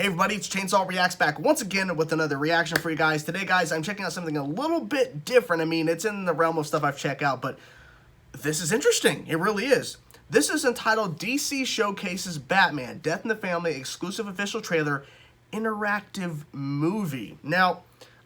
Hey everybody, it's Chainsaw Reacts back once again with another reaction for you guys. Today, guys, I'm checking out something a little bit different. I mean, it's in the realm of stuff I've checked out, but this is interesting. It really is. This is entitled DC Showcases Batman, Death in the Family, exclusive official trailer, interactive movie. Now,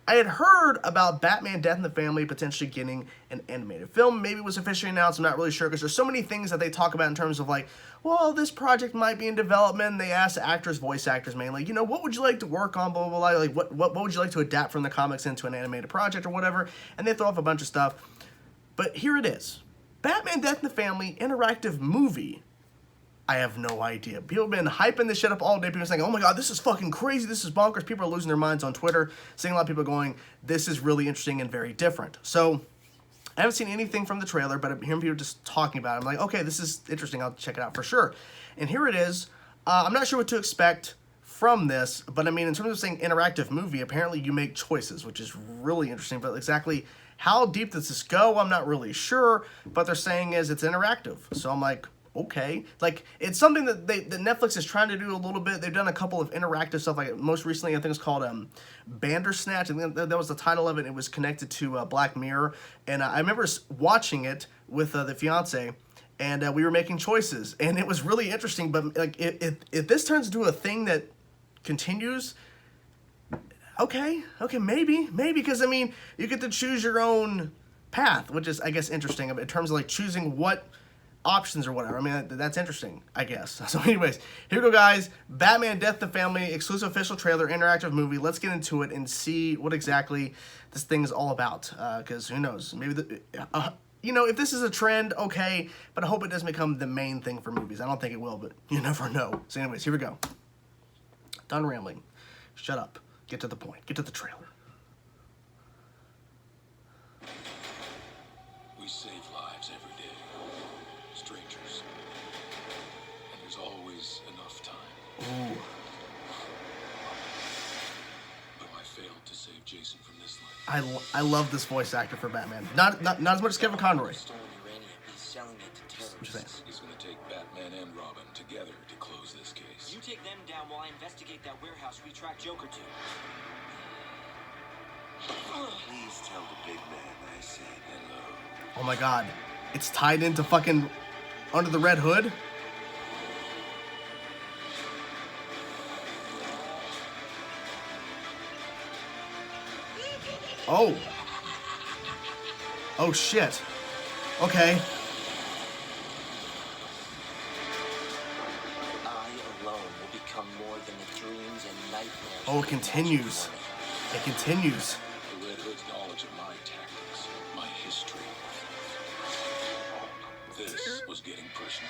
I had heard about Batman Death in the Family potentially getting an animated film. Maybe it was officially announced. I'm not really sure because there's so many things that they talk about in terms of like, well, this project might be in development. They ask actors, voice actors mainly, you know, what would you like to work on, blah, blah, blah. Like, what would you like to adapt from the comics into an animated project or whatever? And they throw off a bunch of stuff. But here it is. Batman Death in the Family interactive movie. I have no idea. People have been hyping this shit up all day. People are saying, oh my god, this is fucking crazy. This is bonkers. People are losing their minds on Twitter. Seeing a lot of people going, this is really interesting and very different. So, I haven't seen anything from the trailer, but I'm hearing people just talking about it. I'm like, okay, this is interesting. I'll check it out for sure. And here it is. I'm not sure what to expect from this, but I mean, in terms of saying interactive movie, apparently you make choices, which is really interesting. But exactly how deep does this go? I'm not really sure. But they're saying is it's interactive. So I'm like, okay, like it's something that that Netflix is trying to do a little bit. They've done a couple of interactive stuff, like most recently I think it's called Bandersnatch. I think that was the title of it. It was connected to Black Mirror, and I remember watching it with the fiance, and we were making choices, and it was really interesting. But like if this turns into a thing that continues, okay, maybe because I mean you get to choose your own path, which is I guess interesting in terms of like choosing what options or whatever. I mean, that's interesting, I guess. So anyways, here we go, guys. Batman Death in the Family, exclusive official trailer, interactive movie. Let's get into it and see what exactly this thing's all about. Because who knows? Maybe, you know, if this is a trend, okay. But I hope it doesn't become the main thing for movies. I don't think it will, but you never know. So anyways, here we go. Done rambling. Shut up. Get to the point. Get to the trailer. We save lives every day. Strangers. And there's always enough time. Ooh. But I failed to save Jason from this life. I love this voice actor for Batman. Not as much as Kevin Conroy. He's selling it to terrorists. He's going to take Batman and Robin together to close this case. You take them down while I investigate that warehouse we tracked Joker to. Please tell the big man I said hello. Oh my god. It's tied into fucking Under the Red Hood? Oh. Oh shit. Okay. I alone will become more than the dreams and nightmares. Oh, it continues. It continues. The Red Hood's knowledge of my tactics, my history. This was getting personal.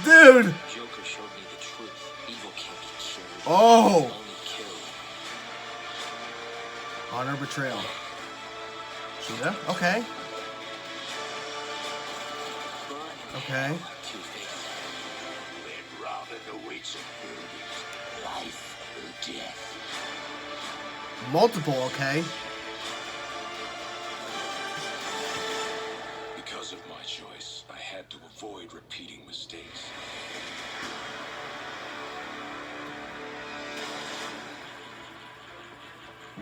Dude! Joker showed me the truth. Evil can't be killed. Oh! Only killed. Honor betrayal. Cheetah? Okay. Okay. Two-Face. Red Robin awaits a verdict. Life or death. Multiple, okay. Because of my choice, I had to avoid repeating mistakes.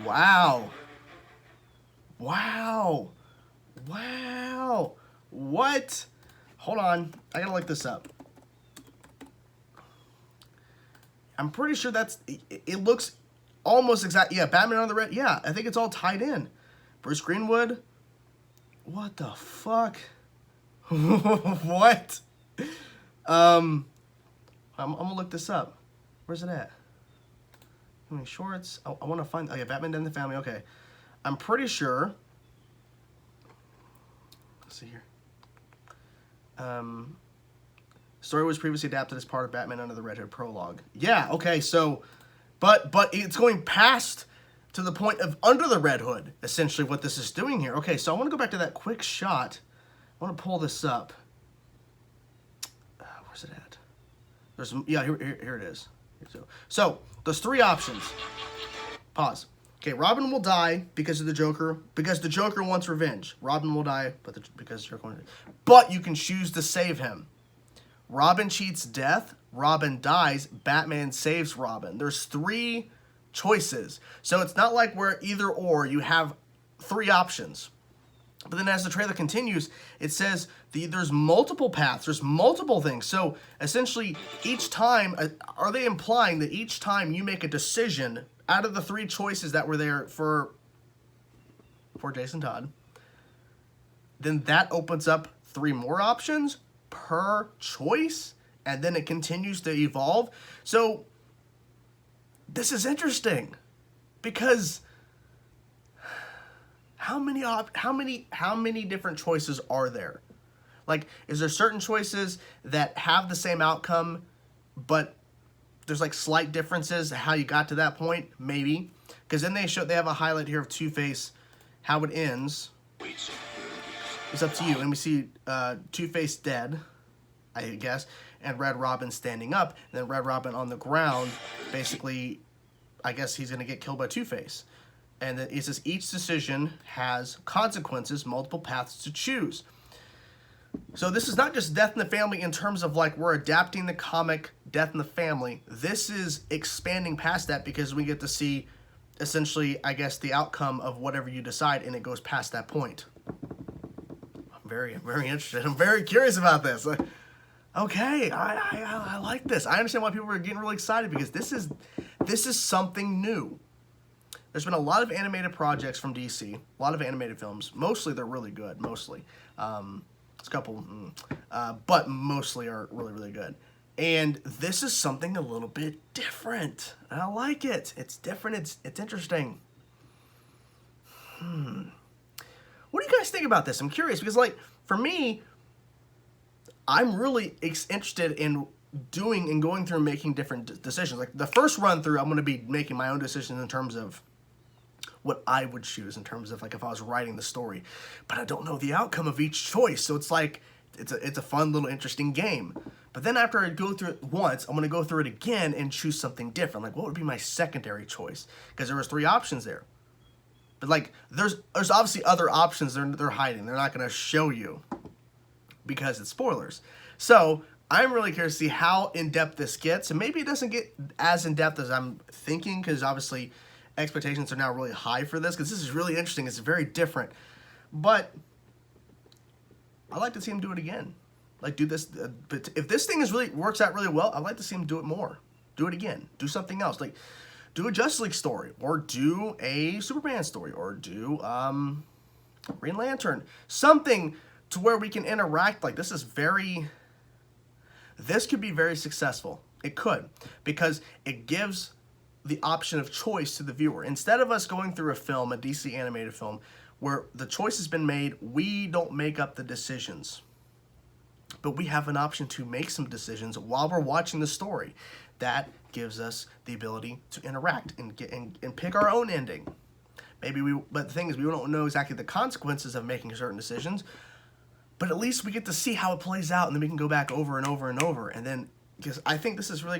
Wow. Wow. Wow. What? Hold on. I gotta look this up. I'm pretty sure that's... It looks almost exact. Yeah, Batman on the Red. Yeah, I think it's all tied in. Bruce Greenwood. What the fuck? What? I'm gonna look this up. Where's it at? How many shorts? I want to find... Oh, yeah, Batman Death in the Family. Okay. I'm pretty sure... Let's see here. Story was previously adapted as part of Batman Under the Red Hood prologue. Yeah, okay, so... But it's going past to the point of Under the Red Hood, essentially, what this is doing here. Okay, so I want to go back to that quick shot. I want to pull this up. Where's it at? There's... Yeah, here it is. So, there's three options. Pause. Okay, Robin will die because of the Joker. Because the Joker wants revenge. Robin will die because the Joker wants revenge. But you can choose to save him. Robin cheats death, Robin dies, Batman saves Robin. There's 3 choices. So it's not like we're either or. You have 3 options. But then as the trailer continues, it says there's multiple paths, there's multiple things. So essentially, each time, are they implying that each time you make a decision out of the 3 choices that were there for Jason Todd, then that opens up 3 more options per choice, and then it continues to evolve. So this is interesting because how many different choices are there? Like, is there certain choices that have the same outcome, but there's like slight differences how you got to that point? Maybe, because then they have a highlight here of Two-Face, how it ends. It's up to you, and we see Two-Face dead, I guess, and Red Robin standing up, and then Red Robin on the ground. Basically, I guess he's gonna get killed by Two-Face. And then it says each decision has consequences, multiple paths to choose. So this is not just Death in the Family in terms of like we're adapting the comic Death in the Family. This is expanding past that because we get to see essentially, I guess, the outcome of whatever you decide, and it goes past that point. I'm very interested. I'm very curious about this. Okay, I like this. I understand why people are getting really excited because this is something new. There's been a lot of animated projects from DC, a lot of animated films. Mostly they're really good, mostly. It's a couple, but mostly are really, really good. And this is something a little bit different. And I like it. It's different. It's interesting. What do you guys think about this? I'm curious because, like, for me, I'm really interested in doing and going through and making different decisions. Like, the first run through, I'm going to be making my own decisions in terms of what I would choose in terms of like if I was writing the story, but I don't know the outcome of each choice. So it's like, it's a fun little interesting game. But then after I go through it once, I'm going to go through it again and choose something different. Like, what would be my secondary choice? Because there was 3 options there. But like, there's obviously other options they're hiding. They're not going to show you because it's spoilers. So I'm really curious to see how in-depth this gets. And maybe it doesn't get as in-depth as I'm thinking, because obviously expectations are now really high for this, because this is really interesting. It's very different. But I'd like to see him do it again. Like, do this. But if this thing works out really well, I'd like to see him do it more. Do it again. Do something else. Like, do a Justice League story, or do a Superman story, or do Green Lantern. Something to where we can interact. Like, this could be very successful. It could, because it gives the option of choice to the viewer. Instead of us going through a film, a DC animated film, where the choice has been made, we don't make up the decisions. But we have an option to make some decisions while we're watching the story. That gives us the ability to interact and pick our own ending. But the thing is, we don't know exactly the consequences of making certain decisions, but at least we get to see how it plays out, and then we can go back over and over and over. And then, because I think this is really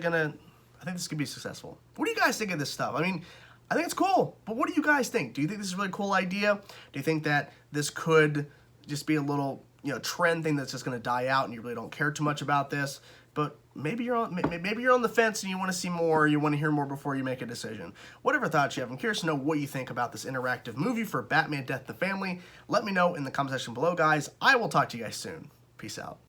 I think this could be successful. What do you guys think of this stuff? I mean, I think it's cool, but what do you guys think? Do you think this is a really cool idea? Do you think that this could just be a little, trend thing that's just going to die out and you really don't care too much about this? But maybe you're on the fence and you want to see more, or you want to hear more before you make a decision. Whatever thoughts you have, I'm curious to know what you think about this interactive movie for Batman Death in the Family. Let me know in the comment section below, guys. I will talk to you guys soon. Peace out.